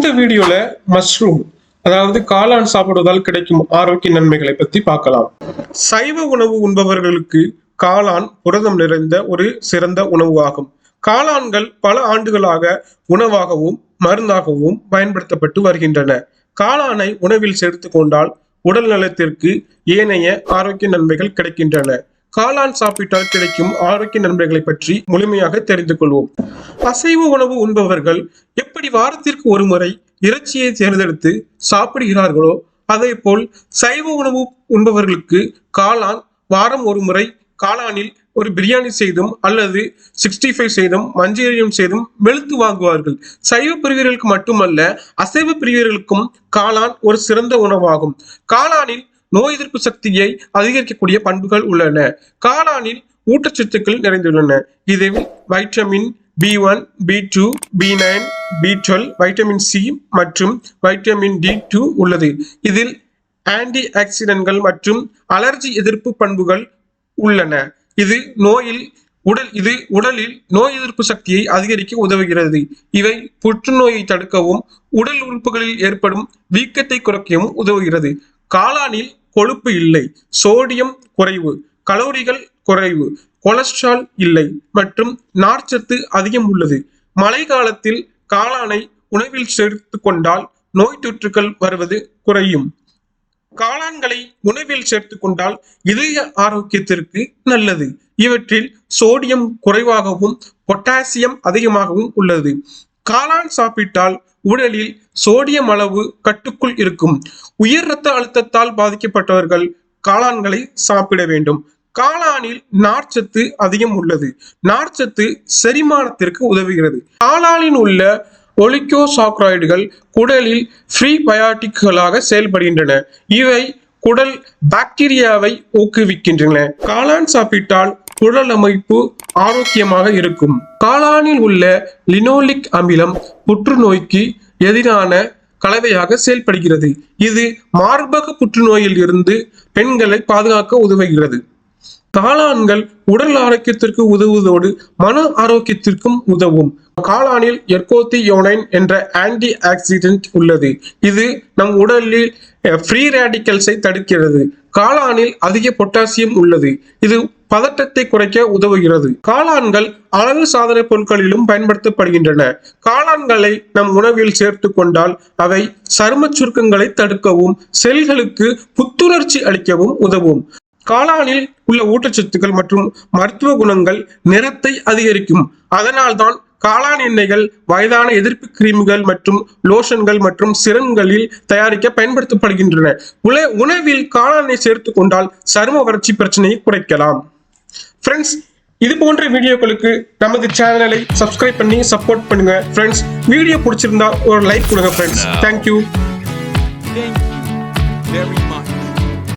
இந்த வீடியோல மஷ்ரூம் அதாவது காளான் சாப்பிடுவதால் கிடைக்கும் ஆரோக்கிய நன்மைகளை பத்தி பார்க்கலாம். சைவ உணவு உண்பவர்களுக்கு காளான் புரதம் நிறைந்த ஒரு சிறந்த உணவு ஆகும். காளான்கள் பல ஆண்டுகளாக உணவாகவும் மருந்தாகவும் பயன்படுத்தப்பட்டு வருகின்றன. காளானை உணவில் சேர்த்து கொண்டால் உடல் நலத்திற்கு ஏனைய ஆரோக்கிய நன்மைகள் கிடைக்கின்றன. காளான் சாப்பிட்டால் கிடைக்கும் ஆரோக்கிய நன்மைகளை பற்றி முழுமையாக தெரிந்து கொள்வோம். அசைவ உணவு உண்பவர்கள் எப்படி வாரத்திற்கு ஒரு முறை இறைச்சியை தேர்ந்தெடுத்து சாப்பிடுகிறார்களோ அதே போல் சைவ உணவு உண்பவர்களுக்கு காளான் வாரம் ஒரு முறை காளானில் ஒரு பிரியாணி செய்தும் அல்லது 65 செய்தும் மஞ்சரியம் செய்தும் வெளுத்து வாங்குவார்கள். சைவ பிரிவர்களுக்கு மட்டுமல்ல, அசைவ பிரிவர்களுக்கும் காளான் ஒரு சிறந்த உணவாகும். காளானில் நோய் எதிர்ப்பு சக்தியை அதிகரிக்கக்கூடிய பண்புகள் உள்ளன. காளானில் ஊட்டச்சத்துக்கள் நிறைந்துள்ளன. இதில் vitamin B1, B2, B9, B12, vitamin C மற்றும் வைட்டமின் D2 உள்ளது. இதில் ஆன்டி ஆக்சிடென்ட்கள் மற்றும் அலர்ஜி எதிர்ப்பு பண்புகள் உள்ளன. இது உடலில் நோய் எதிர்ப்பு சக்தியை அதிகரிக்க உதவுகிறது. இவை புற்றுநோயை தடுக்கவும் உடல் உறுப்புகளில் ஏற்படும் வீக்கத்தை குறைக்கவும் உதவுகிறது. காளானில் கொழுப்பு இல்லை, சோடியம் குறைவு, கலோரிகள் குறைவு, கொலஸ்ட்ரால் இல்லை மற்றும் நார்ச்சத்து அதிகம் உள்ளது. மழை காலத்தில் காளானை உணவில் சேர்த்து கொண்டால் நோய் தொற்றுகள் வருவது குறையும். காளான்களை உணவில் சேர்த்து கொண்டால் இதய ஆரோக்கியத்திற்கு நல்லது. இவற்றில் சோடியம் குறைவாகவும் பொட்டாசியம் அதிகமாகவும் உள்ளது. காளான் சாப்பிட்டால் உடலில் சோடியம் அளவு கட்டுக்குள் இருக்கும். உயர் இரத்த அழுத்தத்தால் பாதிக்கப்பட்டவர்கள் காளான்களை சாப்பிட வேண்டும். காளானில் நார்ச்சத்து அதிகம் உள்ளது. நார்ச்சத்து செரிமானத்திற்கு உதவுகிறது. காளானில் உள்ள ஒலிகோசாக்கரைடுகள் குடலில் ப்ரீபயாட்டிக்குகளாக செயல்படுகின்றன. இவை குடல் பாக்டீரியாவை ஊக்குவிக்கின்றன. காளான் சாப்பிட்டால் குடல் அமைப்பு ஆரோக்கியமாக இருக்கும். காளானில் உள்ள லினோலிக் அமிலம் புற்றுநோய்க்கு எதிரான கலவையாக செயல்படுகிறது. இது மார்பக புற்றுநோயில் இருந்து பெண்களை பாதுகாக்க உதவுகிறது. காளான்கள் உடல் ஆரோக்கியத்திற்கு உதவுவதோடு மன ஆரோக்கியத்திற்கும் உதவும். காளானில் எர்கோத்தியோனைன் என்ற ஆன்டி ஆக்சிடென்ட் உள்ளது. இது நம் உடலில் ஃப்ரீ ரேடிக்கல்ஸை தடுக்கிறது. காளானில் அதிக பொட்டாசியம் உள்ளது. இது பதட்டத்தை குறைக்க உதவுகிறது. காளான்கள் அழகு சாதன பொருட்களிலும் பயன்படுத்தப்படுகின்றன. காளான்களை நம் உணவில் சேர்த்து கொண்டால் அவை சரும சுருக்கங்களை தடுக்கவும் செல்களுக்கு புத்துணர்ச்சி அளிக்கவும் உதவும். காளானில் உள்ள ஊட்டச்சத்துக்கள் மற்றும் மருத்துவ குணங்கள் நிறத்தை அதிகரிக்கும். அதனால்தான் காளான் எண்ணெய்கள் வயதான எதிர்ப்பு கிரீம்கள் மற்றும் லோஷன்கள் மற்றும் சிரம்களில் தயாரிக்க பயன்படுத்தப்படுகின்றன. உணவில் காளானை சேர்த்து கொண்டால் சரும வறட்சி பிரச்சனையை குறைக்கலாம். ஃப்ரெண்ட்ஸ், இது போன்ற வீடியோக்களுக்கு நமது சேனலை சப்ஸ்கிரைப் பண்ணி சப்போர்ட் பண்ணுங்க. ஃப்ரெண்ட்ஸ், வீடியோ பிடிச்சிருந்தா ஒரு லைக் கொடுங்க. Friends, thank you.